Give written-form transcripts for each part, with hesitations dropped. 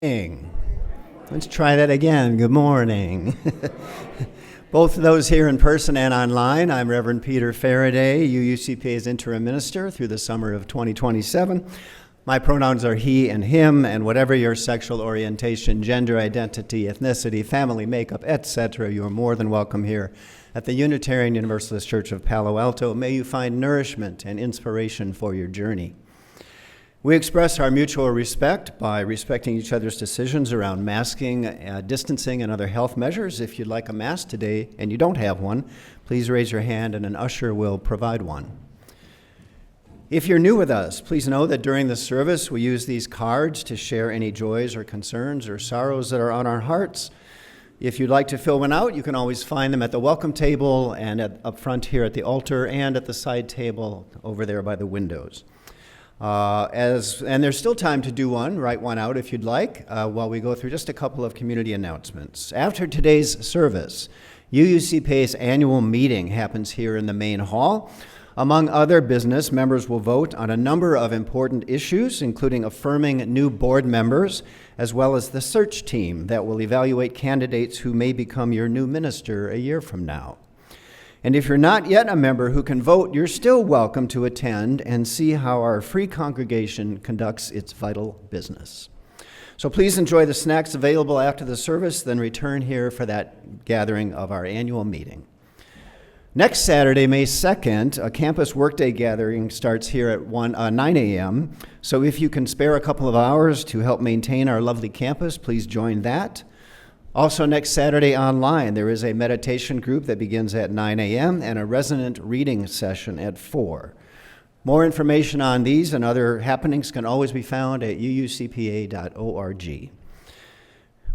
morning. Let's try that again. Good morning. Both of those here in person and online. I'm Reverend Peter Faraday, UUCPA's interim minister through the summer of 2027. My pronouns are he and him, and whatever your sexual orientation, gender identity, ethnicity, family makeup, etc., you are more than welcome here at the Unitarian Universalist Church of Palo Alto. May you find nourishment and inspiration for your journey. We express our mutual respect by respecting each other's decisions around masking, distancing, and other health measures. If you'd like a mask today and you don't have one, please raise your hand and an usher will provide one. If you're new with us, please know that during the service we use these cards to share any joys or concerns or sorrows that are on our hearts. If you'd like to fill one out, you can always find them at the welcome table and up front here at the altar and at the side table over there by the windows. And there's still time to do one, write one out if you'd like, while we go through just a couple of community announcements. After today's service, UUCPA's annual meeting happens here in the main hall. Among other business, members will vote on a number of important issues, including affirming new board members, as well as the search team that will evaluate candidates who may become your new minister a year from now. And if you're not yet a member who can vote, you're still welcome to attend and see how our free congregation conducts its vital business. So please enjoy the snacks available after the service, then return here for that gathering of our annual meeting. Next Saturday, May 2nd, a campus workday gathering starts here at 9 a.m. So if you can spare a couple of hours to help maintain our lovely campus, please join that. Also next Saturday online, there is a meditation group that begins at 9 a.m. and a resonant reading session at 4. More information on these and other happenings can always be found at uucpa.org.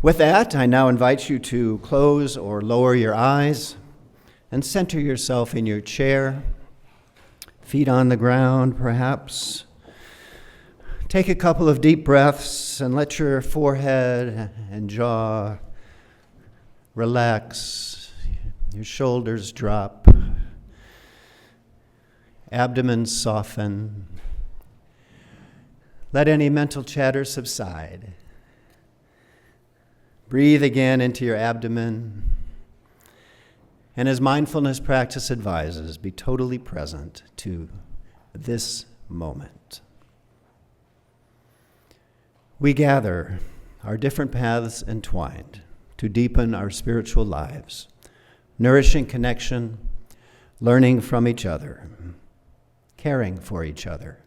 With that, I now invite you to close or lower your eyes and center yourself in your chair, feet on the ground perhaps. Take a couple of deep breaths and let your forehead and jaw relax, your shoulders drop, abdomen soften. Let any mental chatter subside. Breathe again into your abdomen. And as mindfulness practice advises, be totally present to this moment. We gather, our different paths entwined, to deepen our spiritual lives, nourishing connection, learning from each other, caring for each other,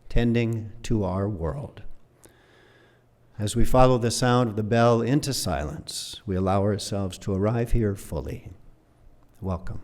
tending to our world. As we follow the sound of the bell into silence, we allow ourselves to arrive here fully. Welcome.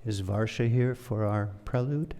Is Varsha here for our prelude?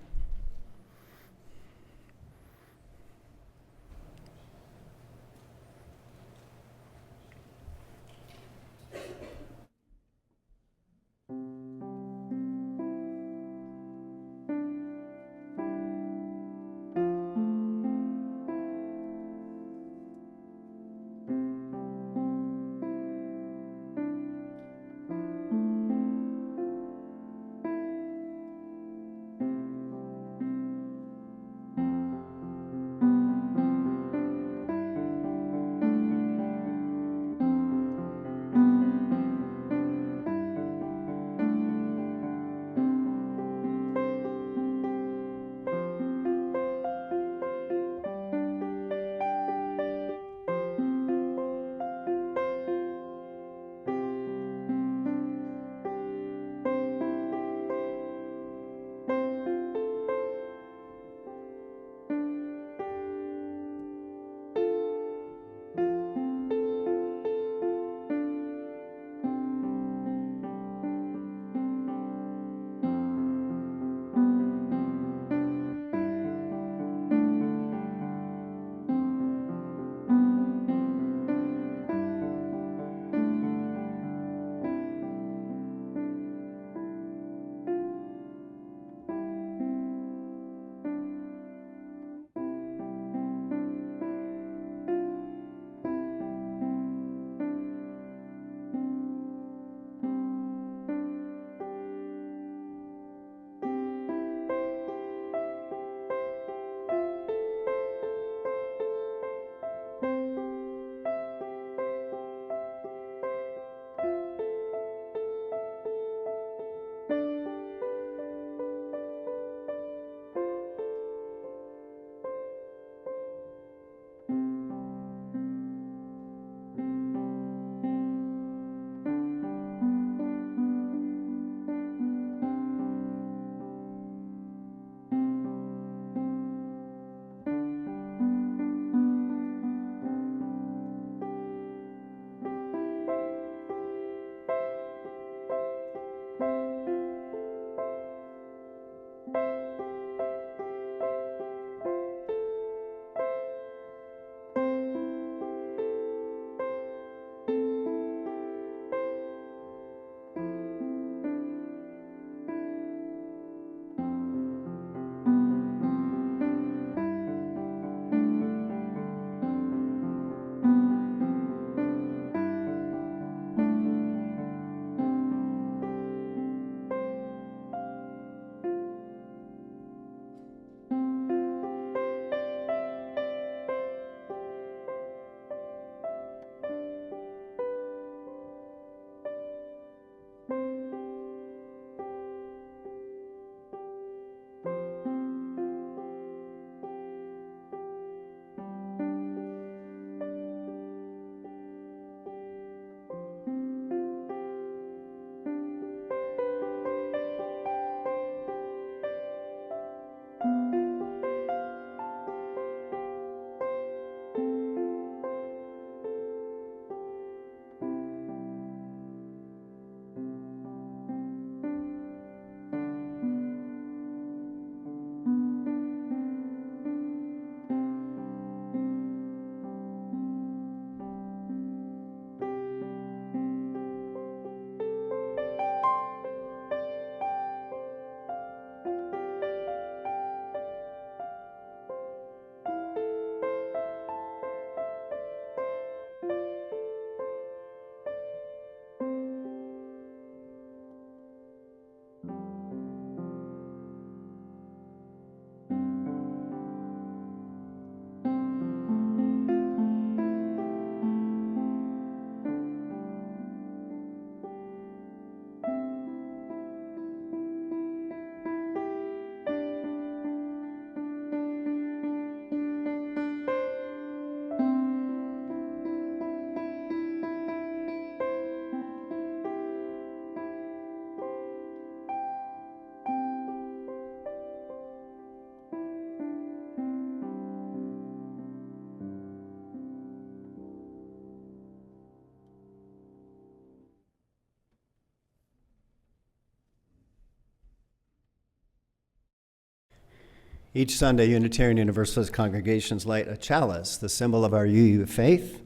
Each Sunday, Unitarian Universalist congregations light a chalice, the symbol of our UU faith.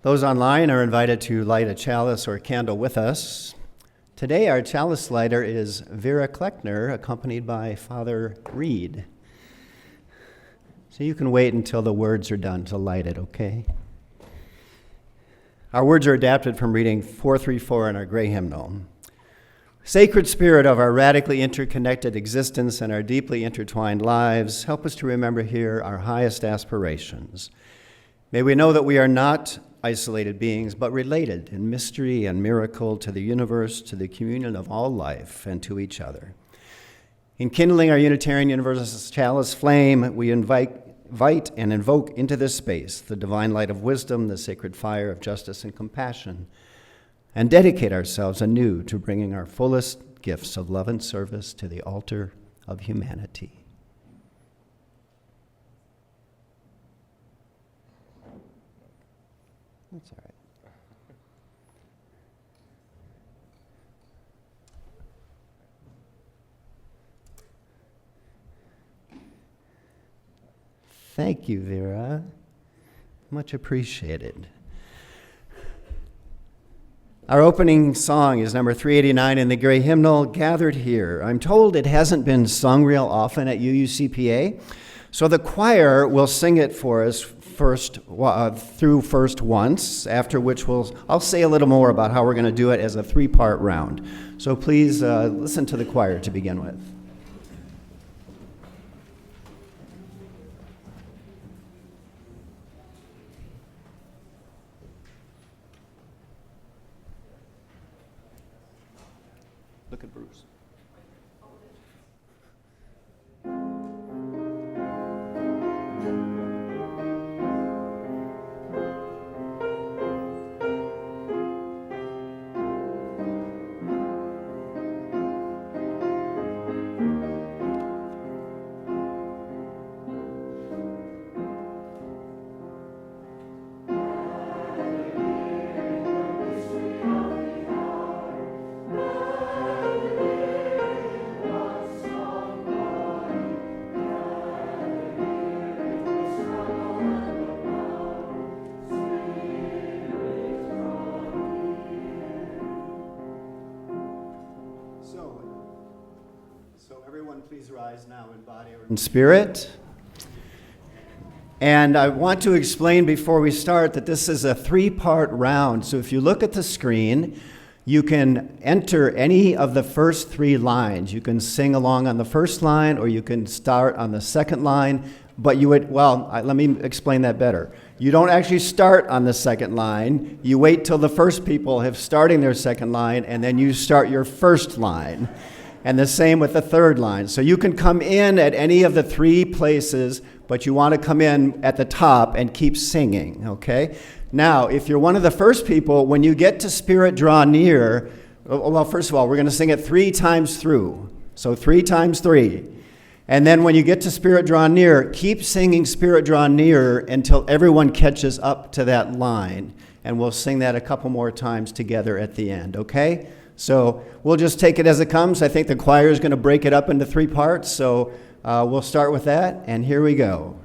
Those online are invited to light a chalice or candle with us. Today, our chalice lighter is Vera Kleckner, accompanied by Father Reed. So you can wait until the words are done to light it, okay? Our words are adapted from reading 434 in our gray hymnal. Sacred Spirit of our radically interconnected existence and our deeply intertwined lives, help us to remember here our highest aspirations. May we know that we are not isolated beings, but related in mystery and miracle to the universe, to the communion of all life, and to each other. In kindling our Unitarian Universalist chalice flame, we invite and invoke into this space the divine light of wisdom, the sacred fire of justice and compassion, and dedicate ourselves anew to bringing our fullest gifts of love and service to the altar of humanity. That's all right. Thank you, Vera. Much appreciated. Our opening song is number 389 in the Gray Hymnal, Gathered Here. I'm told it hasn't been sung real often at UUCPA, so the choir will sing it for us first once, after which I'll say a little more about how we're going to do it as a three-part round. So please listen to the choir to begin with. Look at Bruce. So everyone please rise now in body or in spirit. And I want to explain before we start that this is a three-part round. So if you look at the screen, you can enter any of the first three lines. You can sing along on the first line, or you can start on the second line. But let me explain that better. You don't actually start on the second line. You wait till the first people have starting their second line, and then you start your first line. And the same with the third line. So you can come in at any of the three places, but you want to come in at the top and keep singing, okay? Now, if you're one of the first people, when you get to Spirit Draw Near, well, first of all, we're going to sing it 3 times through. So 3 times 3. And then when you get to Spirit Draw Near, keep singing Spirit Draw Near until everyone catches up to that line. And we'll sing that a couple more times together at the end, okay? So we'll just take it as it comes. I think the choir is going to break it up into 3 parts. So we'll start with that, and here we go.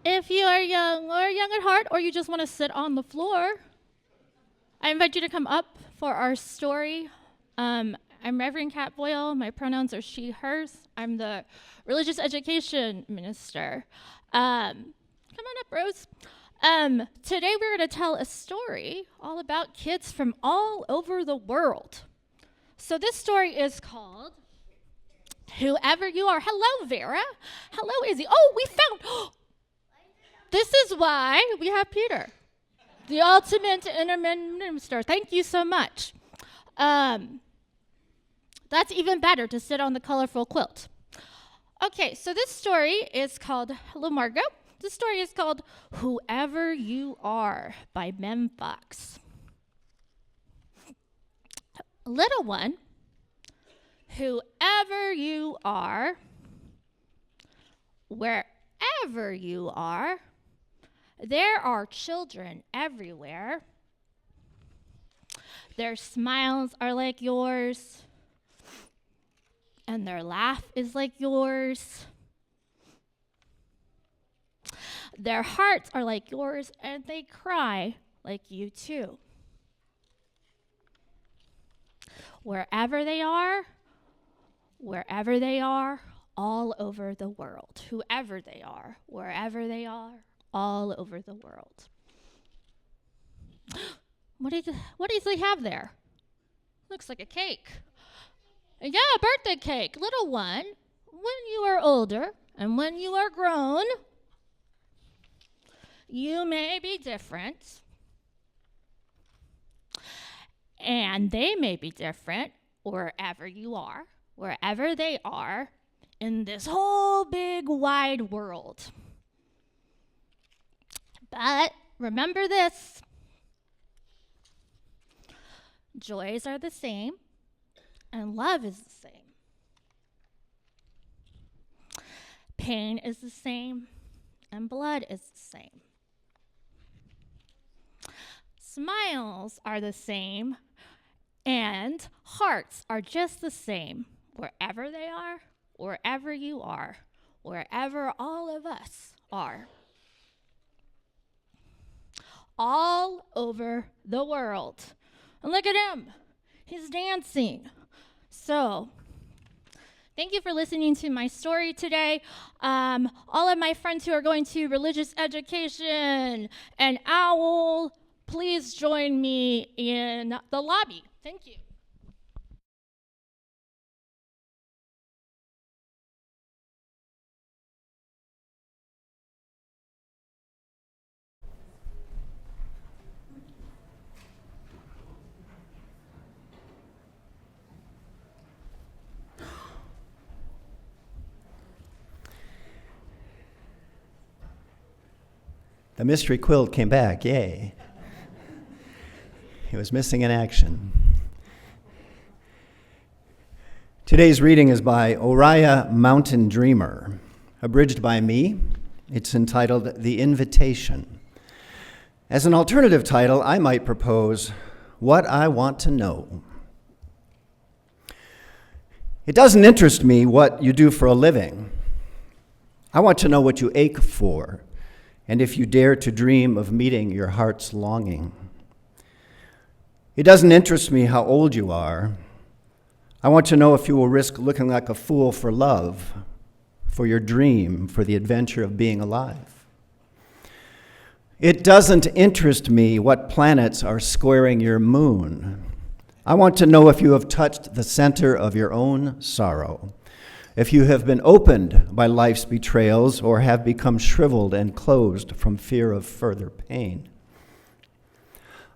If you are young or young at heart, or you just want to sit on the floor, I invite you to come up for our story. I'm Reverend Kat Boyle. My pronouns are she, hers. I'm the religious education minister. Come on up, Rose. Today we're going to tell a story all about kids from all over the world. So this story is called Whoever You Are. Hello, Vera. Hello, Izzy. Oh, we found... This is why we have Peter, the ultimate minister. Thank you so much. That's even better to sit on the colorful quilt. Okay, so this story is called, hello, Margot. This story is called Whoever You Are by Mem Fox. Little one, whoever you are, wherever you are, there are children everywhere. Their smiles are like yours, and their laugh is like yours. Their hearts are like yours, and they cry like you too. Wherever they are, all over the world. Whoever they are, wherever they are, all over the world. What does he have there? Looks like a cake. Yeah, a birthday cake. Little one, when you are older and when you are grown, you may be different. And they may be different wherever you are, wherever they are in this whole big wide world. But remember this, joys are the same and love is the same. Pain is the same and blood is the same. Smiles are the same and hearts are just the same wherever they are, wherever you are, wherever all of us are. All over the world. And look at him. He's dancing. So, thank you for listening to my story today. All of my friends who are going to religious education and OWL, please join me in the lobby. Thank you. The mystery quilt came back, yay. It was missing in action. Today's reading is by Oriah Mountain Dreamer, abridged by me. It's entitled The Invitation. As an alternative title, I might propose What I Want to Know. It doesn't interest me what you do for a living. I want to know what you ache for, and if you dare to dream of meeting your heart's longing. It doesn't interest me how old you are. I want to know if you will risk looking like a fool for love, for your dream, for the adventure of being alive. It doesn't interest me what planets are squaring your moon. I want to know if you have touched the center of your own sorrow, if you have been opened by life's betrayals or have become shriveled and closed from fear of further pain.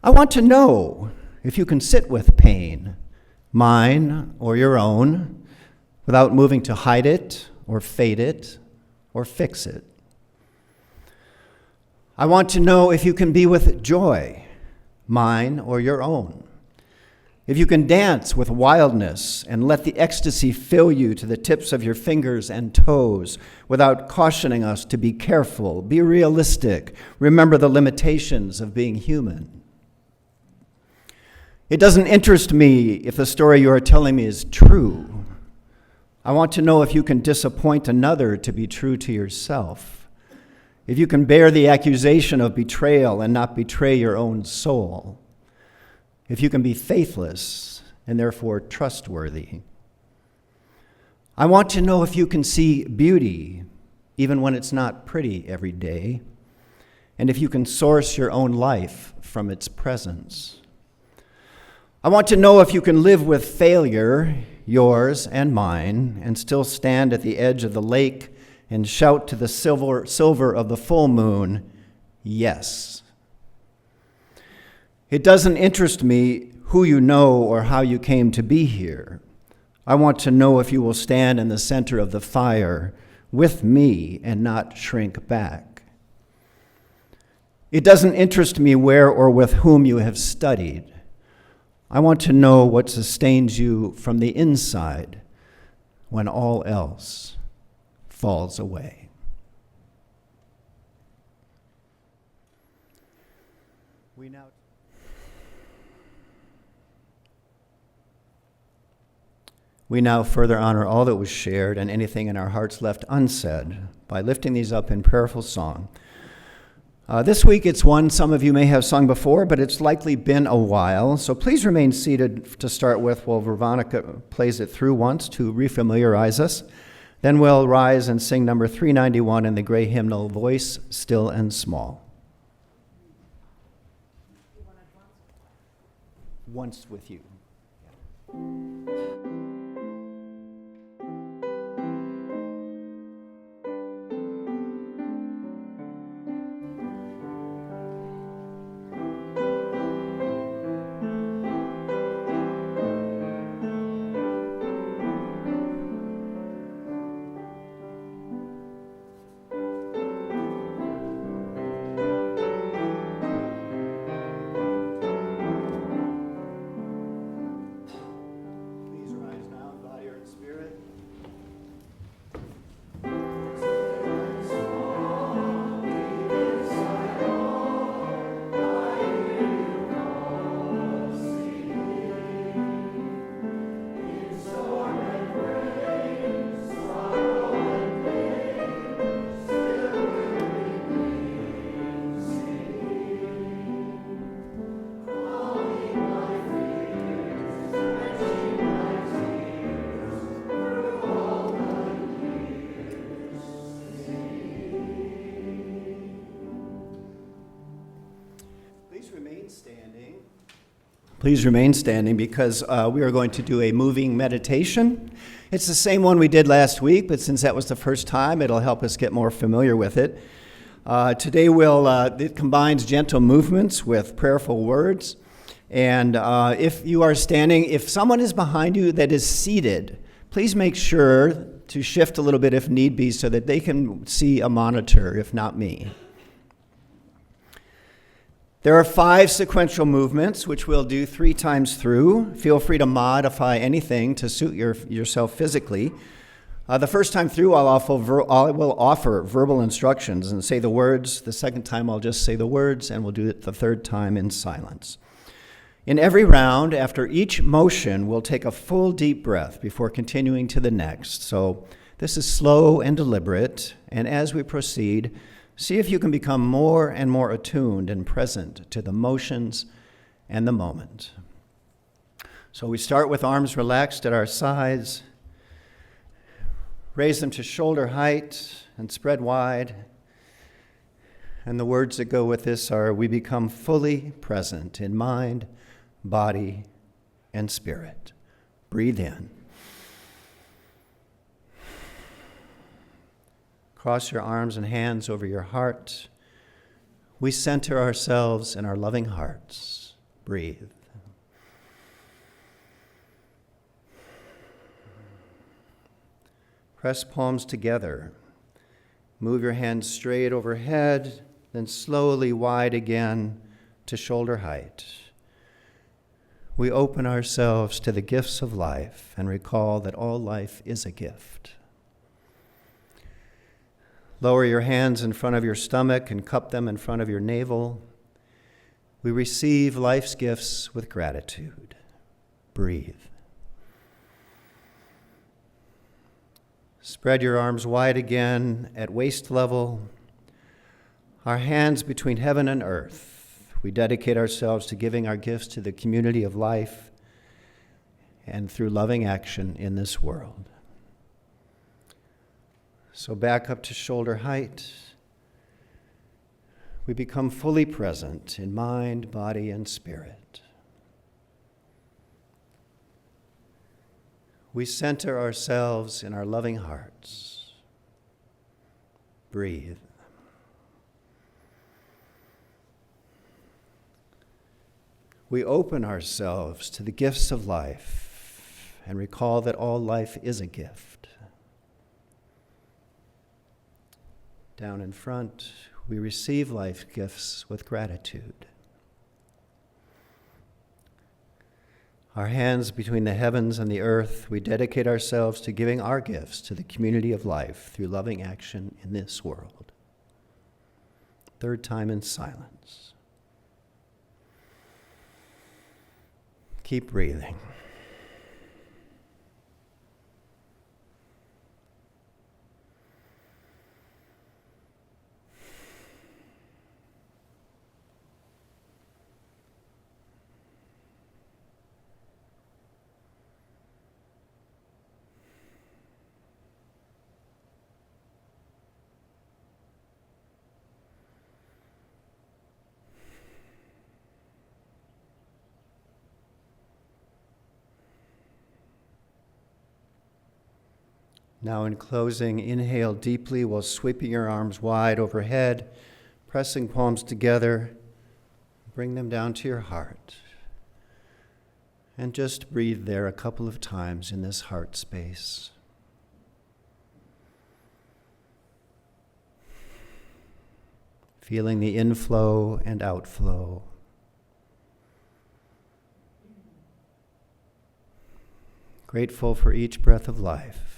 I want to know if you can sit with pain, mine or your own, without moving to hide it or fade it or fix it. I want to know if you can be with joy, mine or your own. If you can dance with wildness and let the ecstasy fill you to the tips of your fingers and toes without cautioning us to be careful, be realistic, remember the limitations of being human. It doesn't interest me if the story you are telling me is true. I want to know if you can disappoint another to be true to yourself, if you can bear the accusation of betrayal and not betray your own soul, if you can be faithless and therefore trustworthy. I want to know if you can see beauty even when it's not pretty every day, and if you can source your own life from its presence. I want to know if you can live with failure, yours and mine, and still stand at the edge of the lake and shout to the silver of the full moon, yes. It doesn't interest me who you know or how you came to be here. I want to know if you will stand in the center of the fire with me and not shrink back. It doesn't interest me where or with whom you have studied. I want to know what sustains you from the inside when all else falls away. We now further honor all that was shared and anything in our hearts left unsaid by lifting these up in prayerful song. This week it's one some of you may have sung before, but it's likely been a while, so please remain seated to start with while Vervonica plays it through once to refamiliarize us. Then we'll rise and sing number 391 in the gray hymnal, Voice Still and Small. Once with you. Please remain standing because we are going to do a moving meditation. It's the same one we did last week, but since that was the first time, it'll help us get more familiar with it. Today it combines gentle movements with prayerful words. And if you are standing, if someone is behind you that is seated, please make sure to shift a little bit if need be so that they can see a monitor, if not me. There are 5 sequential movements, which we'll do 3 times through. Feel free to modify anything to suit yourself physically. The first time through, I will offer verbal instructions and say the words. The second time, I'll just say the words, and we'll do it the third time in silence. In every round, after each motion, we'll take a full deep breath before continuing to the next. So this is slow and deliberate, and as we proceed, see if you can become more and more attuned and present to the motions and the moment. So we start with arms relaxed at our sides. Raise them to shoulder height and spread wide. And the words that go with this are, we become fully present in mind, body, and spirit. Breathe in. Cross your arms and hands over your heart. We center ourselves in our loving hearts. Breathe. Press palms together. Move your hands straight overhead, then slowly wide again to shoulder height. We open ourselves to the gifts of life and recall that all life is a gift. Lower your hands in front of your stomach and cup them in front of your navel. We receive life's gifts with gratitude. Breathe. Spread your arms wide again at waist level. Our hands between heaven and earth. We dedicate ourselves to giving our gifts to the community of life and through loving action in this world. So back up to shoulder height. We become fully present in mind, body, and spirit. We center ourselves in our loving hearts. Breathe. We open ourselves to the gifts of life and recall that all life is a gift. Down in front, we receive life gifts with gratitude. Our hands between the heavens and the earth, we dedicate ourselves to giving our gifts to the community of life through loving action in this world. Third time in silence. Keep breathing. Now in closing, inhale deeply while sweeping your arms wide overhead, pressing palms together. Bring them down to your heart. And just breathe there a couple of times in this heart space. Feeling the inflow and outflow. Grateful for each breath of life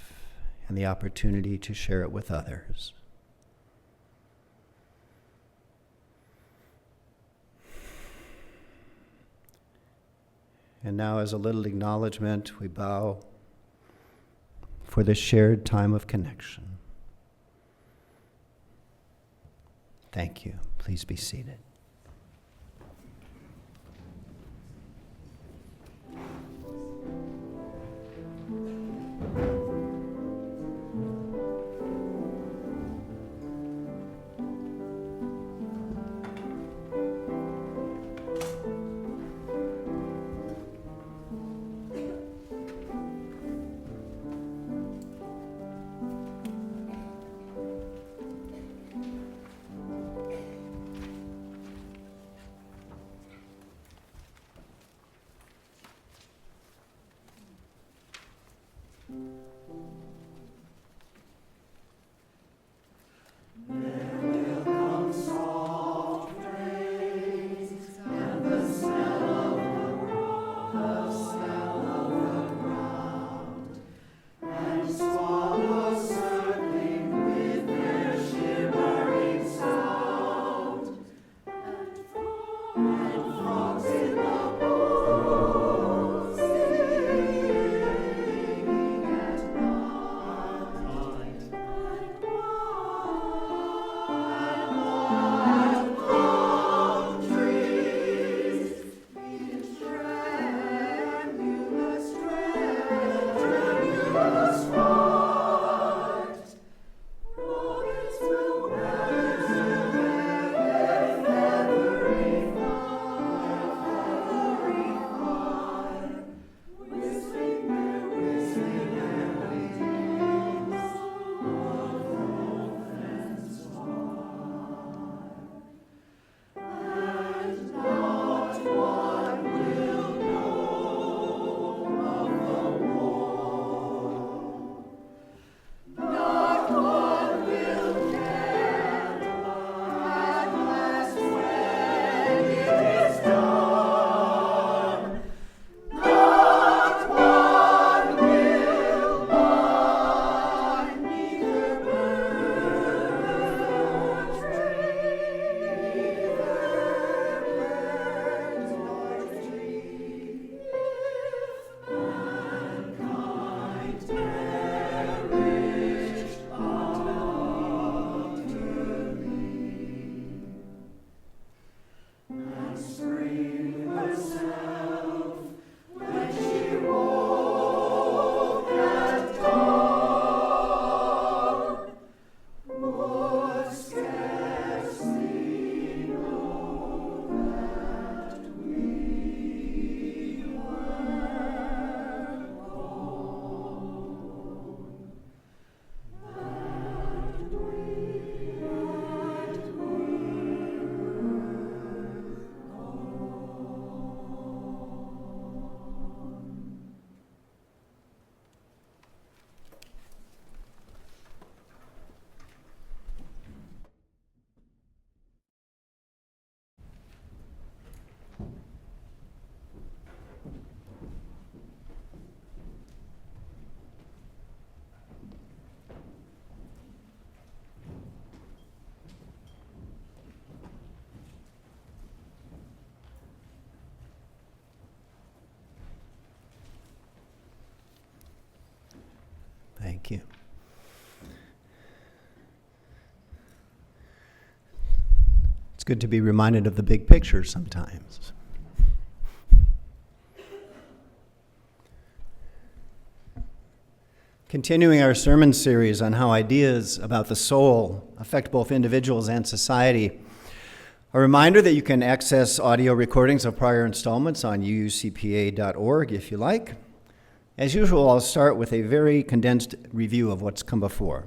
and the opportunity to share it with others. And now, as a little acknowledgement, we bow for this shared time of connection. Thank you. Please be seated. Thank you. It's good to be reminded of the big picture sometimes. Continuing our sermon series on how ideas about the soul affect both individuals and society, a reminder that you can access audio recordings of prior installments on uucpa.org if you like. As usual, I'll start with a very condensed review of what's come before.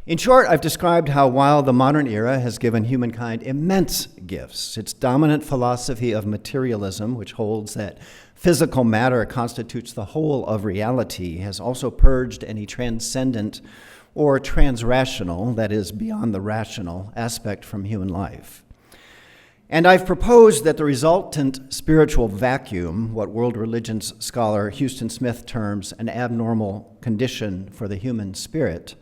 In short, I've described how while the modern era has given humankind immense gifts, its dominant philosophy of materialism, which holds that physical matter constitutes the whole of reality, has also purged any transcendent or transrational, that is, beyond the rational, aspect from human life. And I've proposed that the resultant spiritual vacuum, what world religions scholar Houston Smith terms an abnormal condition for the human spirit,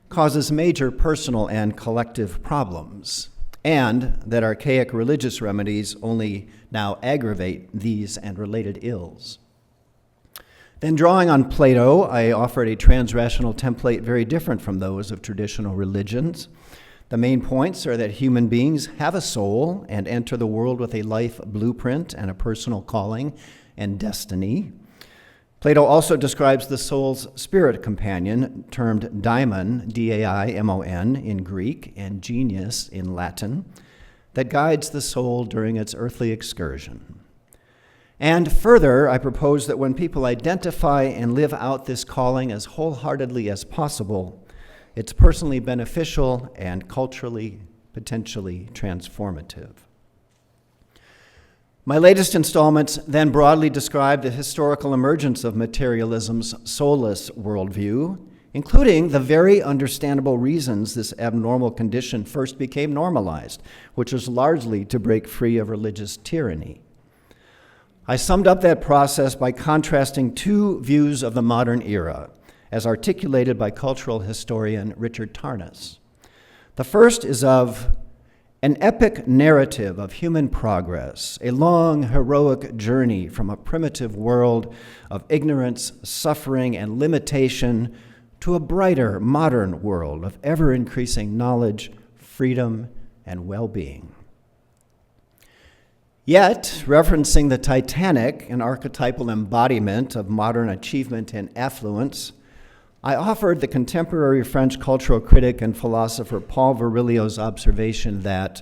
causes major personal and collective problems, and that archaic religious remedies only now aggravate these and related ills. Then, drawing on Plato, I offered a transrational template very different from those of traditional religions. The main points are that human beings have a soul and enter the world with a life blueprint and a personal calling and destiny. Plato also describes the soul's spirit companion, termed daimon, D-A-I-M-O-N, in Greek, and genius in Latin, that guides the soul during its earthly excursion. And further, I propose that when people identify and live out this calling as wholeheartedly as possible, it's personally beneficial and culturally, potentially transformative. My latest installments then broadly describe the historical emergence of materialism's soulless worldview, including the very understandable reasons this abnormal condition first became normalized, which was largely to break free of religious tyranny. I summed up that process by contrasting two views of the modern era, as articulated by cultural historian Richard Tarnas. The first is of an epic narrative of human progress, a long, heroic journey from a primitive world of ignorance, suffering, and limitation to a brighter, modern world of ever-increasing knowledge, freedom, and well-being. Yet, referencing the Titanic, an archetypal embodiment of modern achievement and affluence, I offered the contemporary French cultural critic and philosopher Paul Virilio's observation that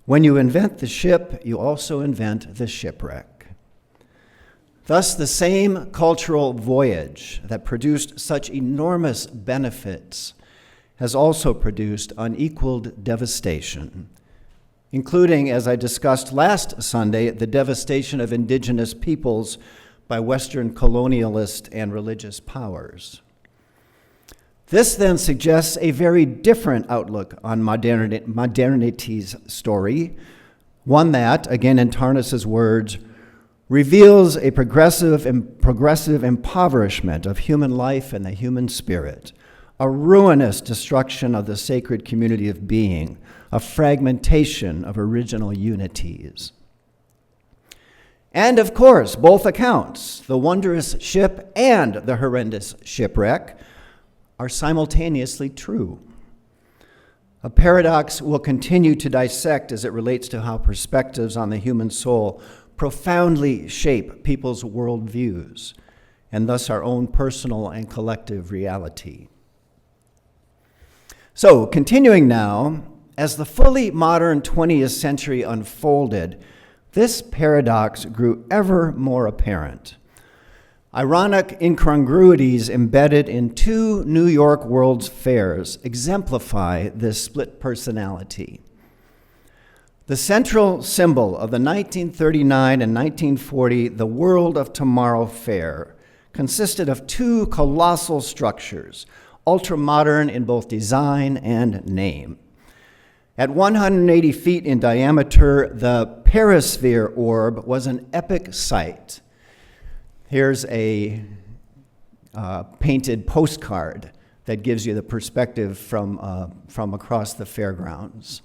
when you invent the ship, you also invent the shipwreck. Thus, the same cultural voyage that produced such enormous benefits has also produced unequaled devastation, including, as I discussed last Sunday, the devastation of indigenous peoples by Western colonialist and religious powers. This then suggests a very different outlook on modernity's story, one that, again in Tarnas's words, reveals a progressive impoverishment of human life and the human spirit, a ruinous destruction of the sacred community of being, a fragmentation of original unities. And of course, both accounts, the wondrous ship and the horrendous shipwreck, are simultaneously true. A paradox we'll continue to dissect as it relates to how perspectives on the human soul profoundly shape people's worldviews, and thus our own personal and collective reality. So, continuing now, as the fully modern 20th century unfolded, this paradox grew ever more apparent. Ironic incongruities embedded in two New York World's Fairs exemplify this split personality. The central symbol of the 1939 and 1940 The World of Tomorrow Fair consisted of two colossal structures, ultra-modern in both design and name. At 180 feet in diameter, the Perisphere orb was an epic sight. Here's a painted postcard that gives you the perspective from across the fairgrounds.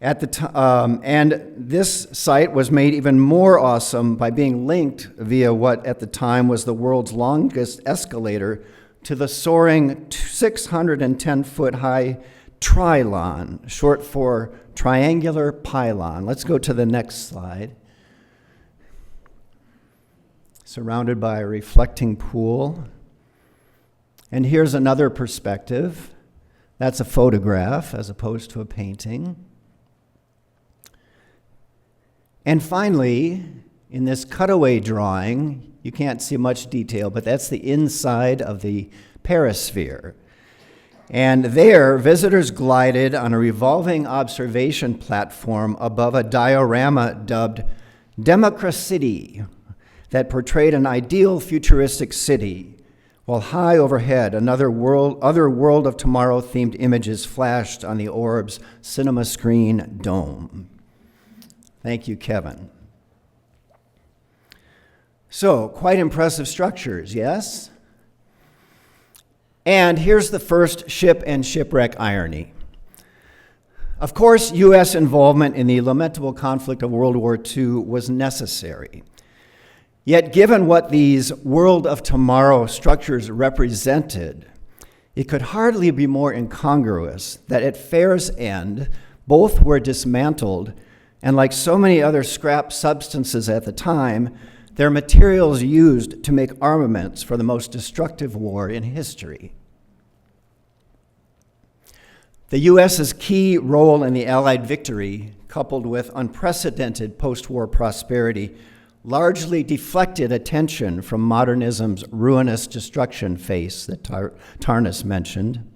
And this site was made even more awesome by being linked via what at the time was the world's longest escalator to the soaring 610-foot high trilon, short for triangular pylon. Let's go to the next slide. Surrounded by a reflecting pool. And here's another perspective. That's a photograph as opposed to a painting. And finally, in this cutaway drawing, you can't see much detail, but that's the inside of the perisphere. And there, visitors glided on a revolving observation platform above a diorama dubbed Democracy that portrayed an ideal futuristic city, while high overhead, other World of Tomorrow themed images flashed on the orb's cinema screen dome. Thank you, Kevin. So, quite impressive structures, yes? And here's the first ship and shipwreck irony. Of course, U.S. involvement in the lamentable conflict of World War II was necessary. Yet, given what these World of Tomorrow structures represented, it could hardly be more incongruous that at fair's end, both were dismantled, and like so many other scrap substances at the time, their materials used to make armaments for the most destructive war in history. The U.S.'s key role in the Allied victory, coupled with unprecedented post-war prosperity, largely deflected attention from modernism's ruinous destruction phase that Tarnas mentioned.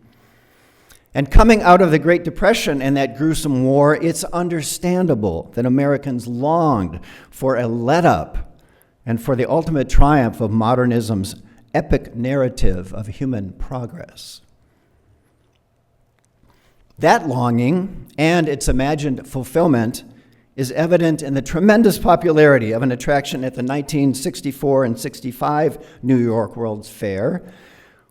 And coming out of the Great Depression and that gruesome war, it's understandable that Americans longed for a let-up and for the ultimate triumph of modernism's epic narrative of human progress. That longing and its imagined fulfillment is evident in the tremendous popularity of an attraction at the 1964 and 65 New York World's Fair,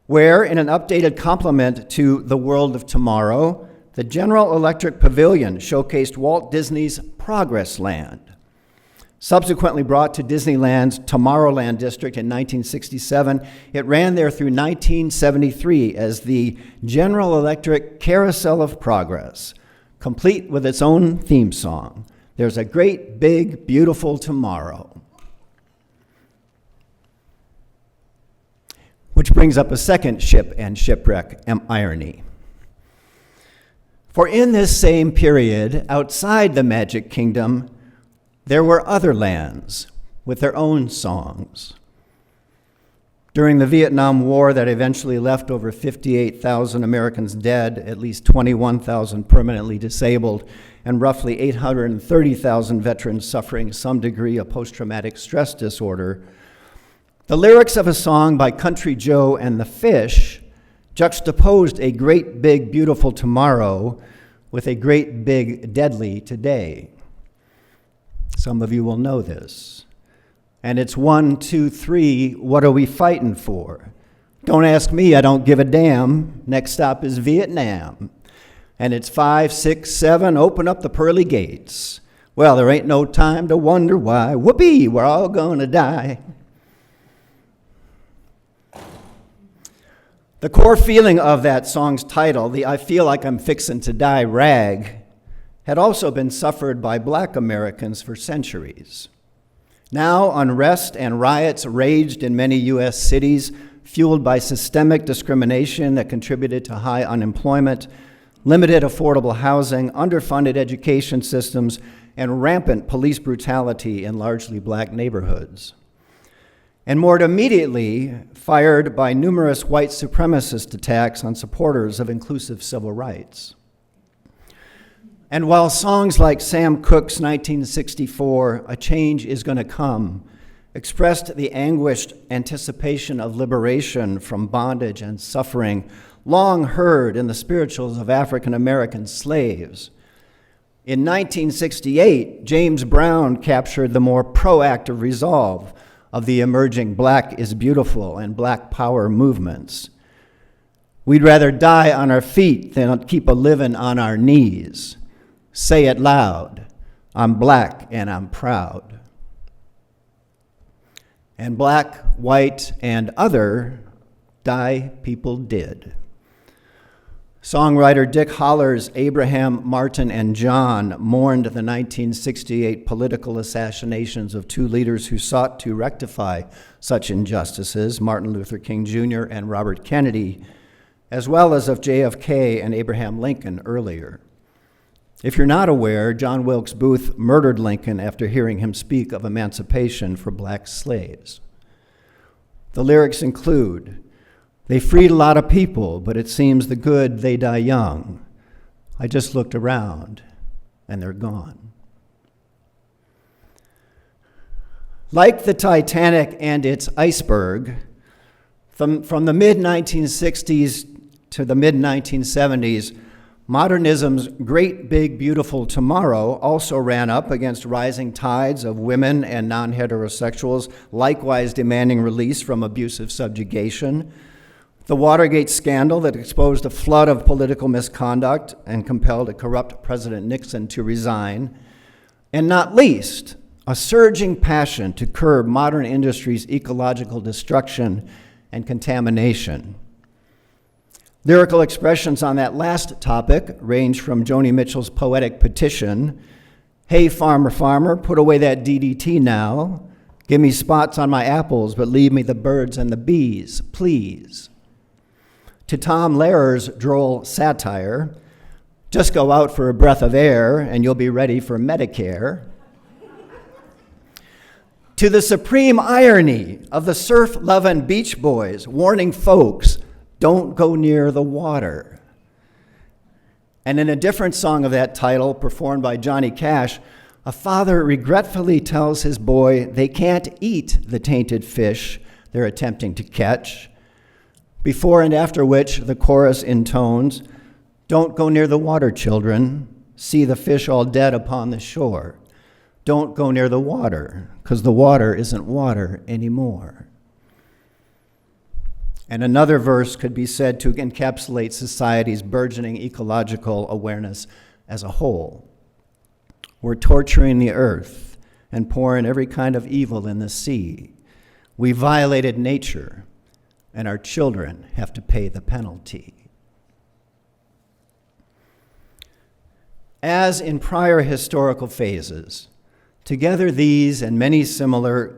where, in an updated complement to the World of Tomorrow, the General Electric Pavilion showcased Walt Disney's Progress Land. Subsequently brought to Disneyland's Tomorrowland district in 1967, it ran there through 1973 as the General Electric Carousel of Progress, complete with its own theme song. There's a great, big, beautiful tomorrow. Which brings up a second ship and shipwreck irony. For in this same period, outside the Magic Kingdom, there were other lands with their own songs. During the Vietnam War that eventually left over 58,000 Americans dead, at least 21,000 permanently disabled, and roughly 830,000 veterans suffering some degree of post-traumatic stress disorder, the lyrics of a song by Country Joe and the Fish juxtaposed a great big beautiful tomorrow with a great big deadly today. Some of you will know this. And it's 1, 2, 3, what are we fighting for? Don't ask me, I don't give a damn. Next stop is Vietnam. And it's 5, 6, 7, open up the pearly gates. Well, there ain't no time to wonder why. Whoopee, we're all gonna die. The core feeling of that song's title, the I feel like I'm fixin' to die rag, had also been suffered by Black Americans for centuries. Now, unrest and riots raged in many U.S. cities, fueled by systemic discrimination that contributed to high unemployment, limited affordable housing, underfunded education systems, and rampant police brutality in largely Black neighborhoods. And more immediately, fired by numerous white supremacist attacks on supporters of inclusive civil rights. And while songs like Sam Cooke's 1964, A Change Is Gonna Come, expressed the anguished anticipation of liberation from bondage and suffering long heard in the spirituals of African American slaves, in 1968, James Brown captured the more proactive resolve of the emerging Black is Beautiful and Black Power movements. We'd rather die on our feet than keep a living on our knees. Say it loud. I'm black and I'm proud. And black, white, and other die people did. Songwriter Dick Holler's Abraham, Martin, and John mourned the 1968 political assassinations of two leaders who sought to rectify such injustices, Martin Luther King Jr. and Robert Kennedy, as well as of JFK and Abraham Lincoln earlier. If you're not aware, John Wilkes Booth murdered Lincoln after hearing him speak of emancipation for black slaves. The lyrics include, "They freed a lot of people, but it seems the good, they die young. I just looked around, and they're gone." Like the Titanic and its iceberg, from the mid-1960s to the mid-1970s, modernism's great, big, beautiful tomorrow also ran up against rising tides of women and non-heterosexuals, likewise demanding release from abusive subjugation, the Watergate scandal that exposed a flood of political misconduct and compelled a corrupt President Nixon to resign, and not least, a surging passion to curb modern industry's ecological destruction and contamination. Lyrical expressions on that last topic range from Joni Mitchell's poetic petition, "Hey, farmer, farmer, put away that DDT now. Give me spots on my apples, but leave me the birds and the bees, please." To Tom Lehrer's droll satire, "Just go out for a breath of air and you'll be ready for Medicare." To the supreme irony of the surf-loving Beach Boys warning folks, "Don't go near the water." And in a different song of that title, performed by Johnny Cash, a father regretfully tells his boy they can't eat the tainted fish they're attempting to catch, before and after which the chorus intones, "Don't go near the water, children. See the fish all dead upon the shore. Don't go near the water, 'cause the water isn't water anymore." And another verse could be said to encapsulate society's burgeoning ecological awareness as a whole. "We're torturing the earth and pouring every kind of evil in the sea. We violated nature, and our children have to pay the penalty." As in prior historical phases, together these and many similar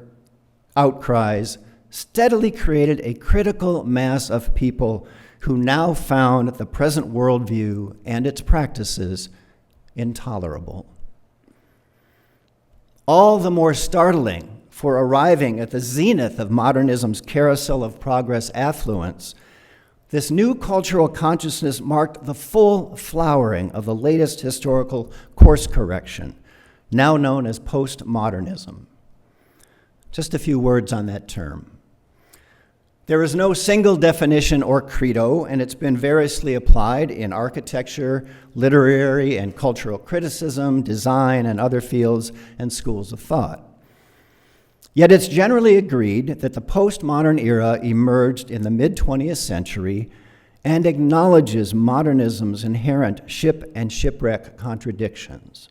outcries steadily created a critical mass of people who now found the present worldview and its practices intolerable. All the more startling for arriving at the zenith of modernism's carousel of progress affluence, this new cultural consciousness marked the full flowering of the latest historical course correction, now known as postmodernism. Just a few words on that term. There is no single definition or credo, and it's been variously applied in architecture, literary and cultural criticism, design, and other fields and schools of thought. Yet it's generally agreed that the postmodern era emerged in the mid-20th century and acknowledges modernism's inherent ship and shipwreck contradictions.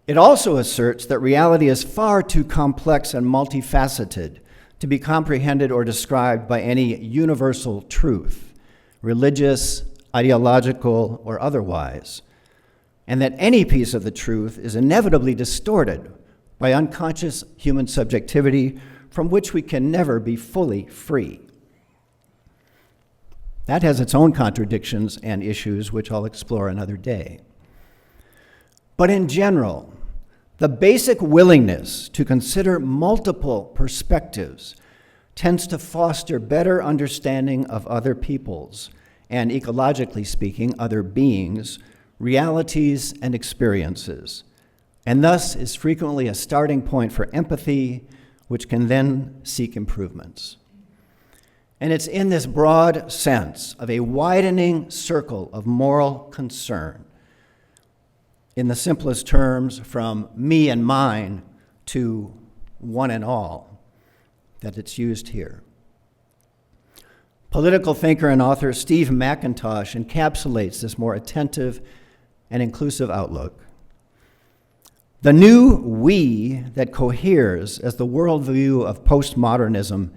It also asserts that reality is far too complex and multifaceted to be comprehended or described by any universal truth, religious, ideological, or otherwise, and that any piece of the truth is inevitably distorted by unconscious human subjectivity from which we can never be fully free. That has its own contradictions and issues, which I'll explore another day. But in general, the basic willingness to consider multiple perspectives tends to foster better understanding of other peoples, and ecologically speaking, other beings, realities, and experiences, and thus is frequently a starting point for empathy, which can then seek improvements. And it's in this broad sense of a widening circle of moral concern, in the simplest terms, from me and mine to one and all, that it's used here. Political thinker and author Steve McIntosh encapsulates this more attentive and inclusive outlook. The new we that coheres as the worldview of postmodernism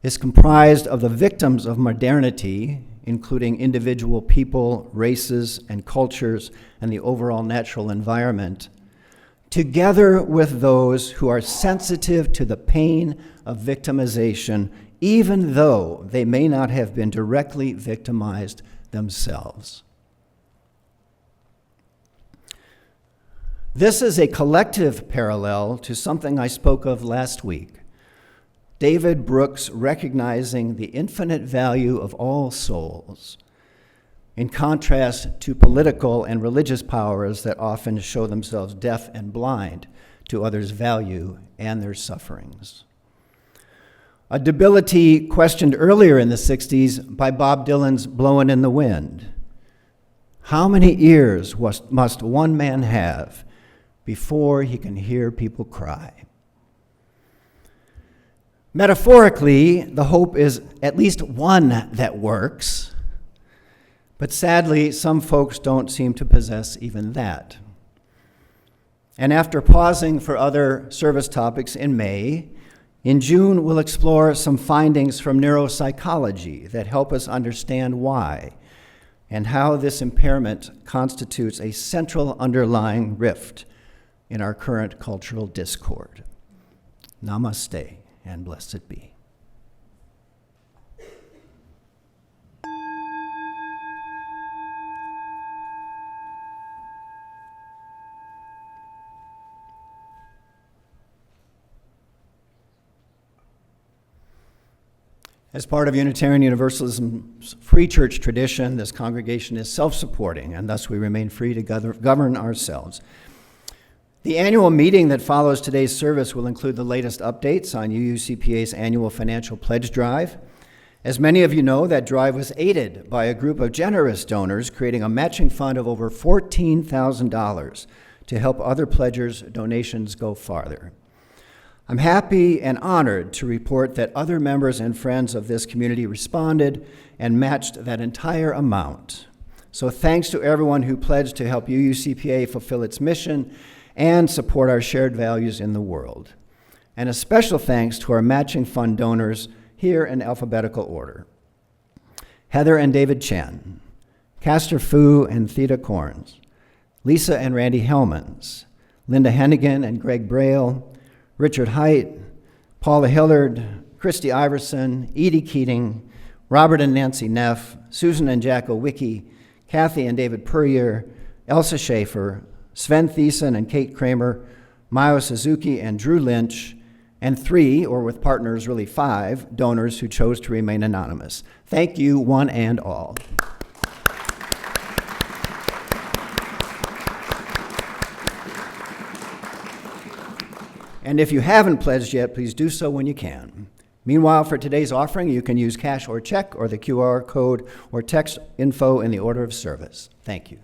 is comprised of the victims of modernity, including individual people, races, and cultures, and the overall natural environment, together with those who are sensitive to the pain of victimization, even though they may not have been directly victimized themselves. This is a collective parallel to something I spoke of last week. David Brooks recognizing the infinite value of all souls, in contrast to political and religious powers that often show themselves deaf and blind to others' value and their sufferings. A debility questioned earlier in the 60s by Bob Dylan's Blowin' in the Wind. How many ears must one man have before he can hear people cry? Metaphorically, the hope is at least one that works, but sadly, some folks don't seem to possess even that. And after pausing for other service topics in May, in June, we'll explore some findings from neuropsychology that help us understand why and how this impairment constitutes a central underlying rift in our current cultural discord. Namaste, and blessed be. As part of Unitarian Universalism's free church tradition, this congregation is self-supporting, and thus we remain free to govern ourselves. The annual meeting that follows today's service will include the latest updates on UUCPA's annual financial pledge drive. As many of you know, that drive was aided by a group of generous donors, creating a matching fund of over $14,000 to help other pledgers' donations go farther. I'm happy and honored to report that other members and friends of this community responded and matched that entire amount. So thanks to everyone who pledged to help UUCPA fulfill its mission and support our shared values in the world. And a special thanks to our matching fund donors here in alphabetical order. Heather and David Chen, Castor Fu and Theta Corns, Lisa and Randy Hellmans, Linda Hennigan and Greg Braille, Richard Height, Paula Hillard, Christy Iverson, Edie Keating, Robert and Nancy Neff, Susan and Jacko Wicki, Kathy and David Purrier, Elsa Schaefer, Sven Thiessen and Kate Kramer, Mayo Suzuki and Drew Lynch, and 3, or with partners really 5, donors who chose to remain anonymous. Thank you, one and all. And if you haven't pledged yet, please do so when you can. Meanwhile, for today's offering, you can use cash or check or the QR code or text info in the order of service. Thank you.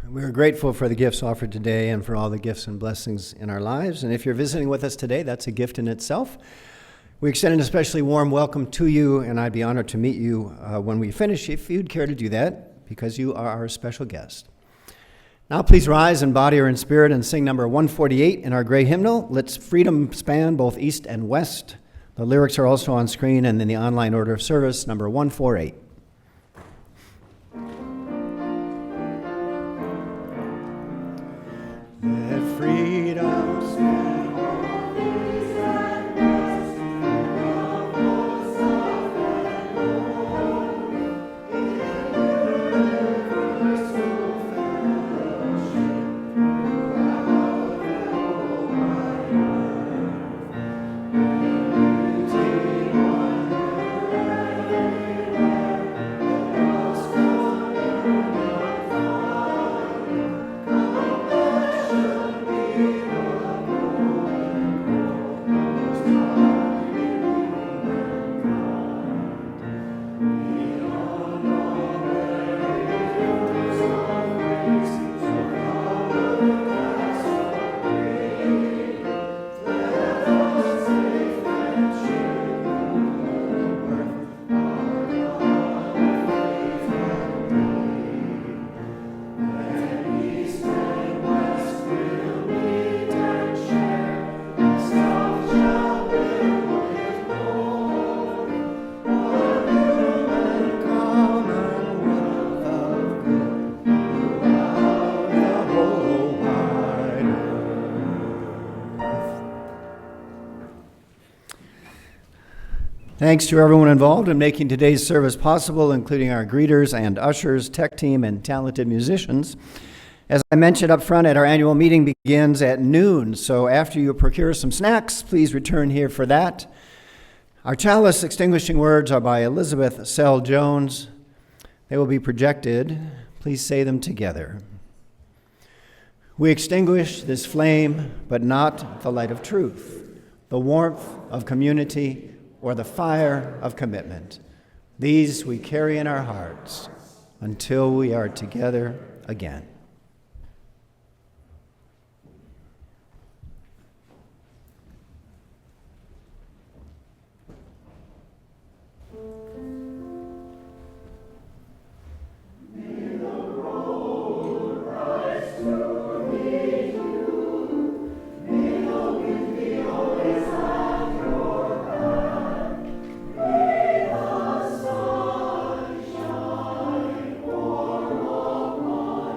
We're grateful for the gifts offered today and for all the gifts and blessings in our lives. And if you're visiting with us today, that's a gift in itself. We extend an especially warm welcome to you, and I'd be honored to meet you when we finish, if you'd care to do that, because you are our special guest. Now please rise in body or in spirit and sing number 148 in our gray hymnal, Let's Freedom Span Both East and West. The lyrics are also on screen and in the online order of service, number 148. Let freedom span both east and west, of both south and north, in universal fellowship throughout the whole wide earth. Unity, wonder everywhere, let us commune our thought. Compassion be the growing growth, most high beyond all barriers of race, so cover the past of creed. Let us take friendship the worth our God of faith and deed. When east and west will meet and share, nostalgia will with gold, one human commonwealth of good throughout the whole wide earth. Thanks to everyone involved in making today's service possible, including our greeters and ushers, tech team, and talented musicians. As I mentioned up front, our annual meeting begins at noon, so after you procure some snacks, please return here for that. Our chalice extinguishing words are by Elizabeth Sell Jones. They will be projected. Please say them together. We extinguish this flame, but not the light of truth, the warmth of community, or the fire of commitment. These we carry in our hearts until we are together again. Sunshine pour upon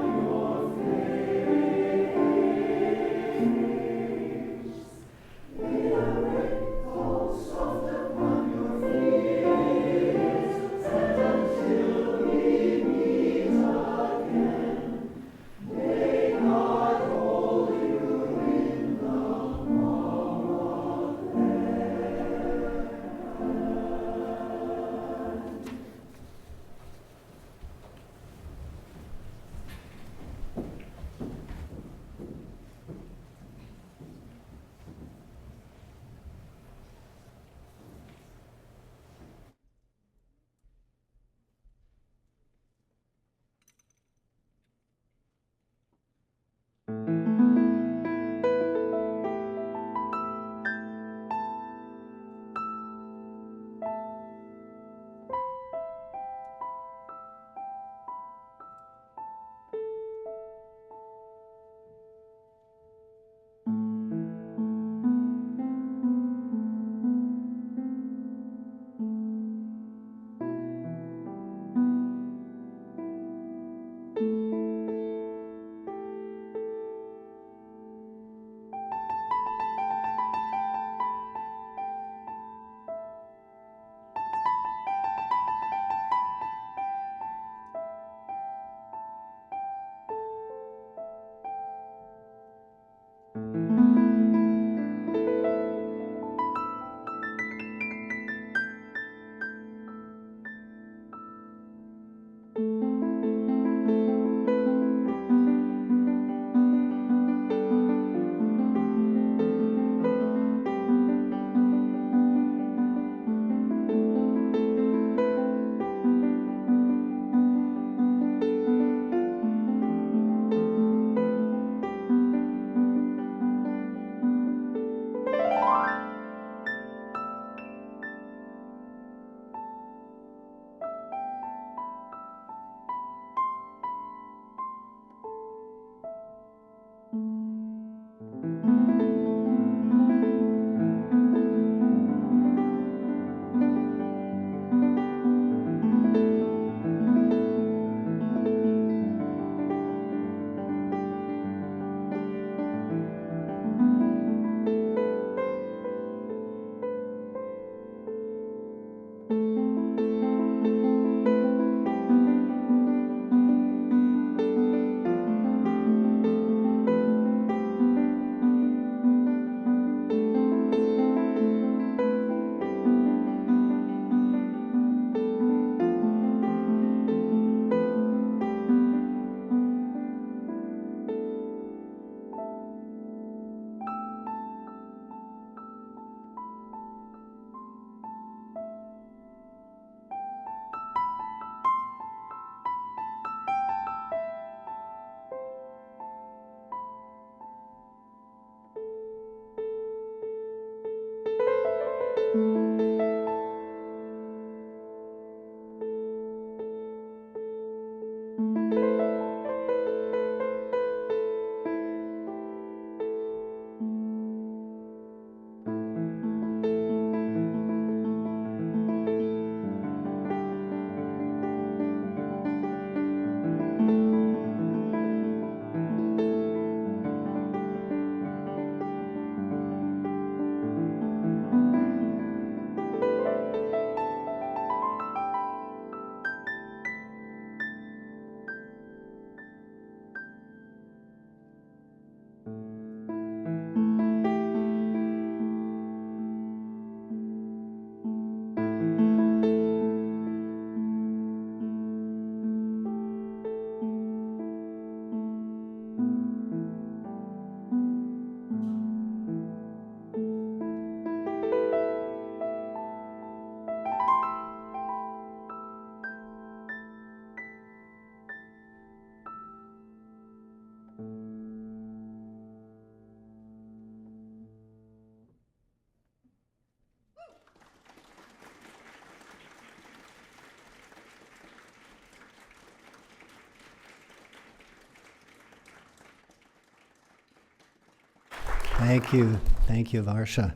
Thank you. Thank you, Varsha.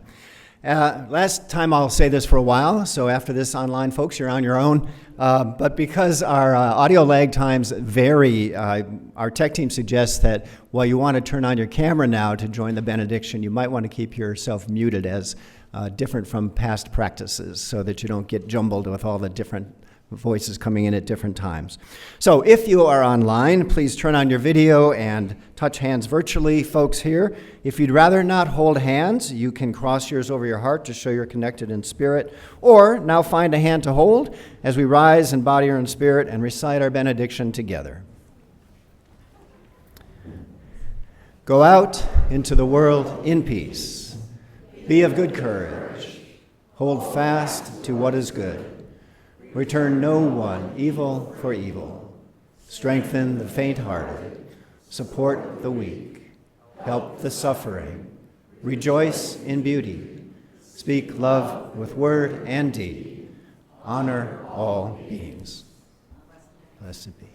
Last time I'll say this for a while, so after this, online folks, you're on your own. But because our audio lag times vary, our tech team suggests that while you want to turn on your camera now to join the benediction, you might want to keep yourself muted as different from past practices so that you don't get jumbled with all the different voices coming in at different times. So if you are online, please turn on your video and touch hands virtually, folks here. If you'd rather not hold hands, you can cross yours over your heart to show you're connected in spirit, or now find a hand to hold as we rise in body or in spirit and recite our benediction together. Go out into the world in peace. Be of good courage. Hold fast to what is good. Return no one evil for evil. Strengthen the faint-hearted. Support the weak. Help the suffering. Rejoice in beauty. Speak love with word and deed. Honor all beings. Blessed be.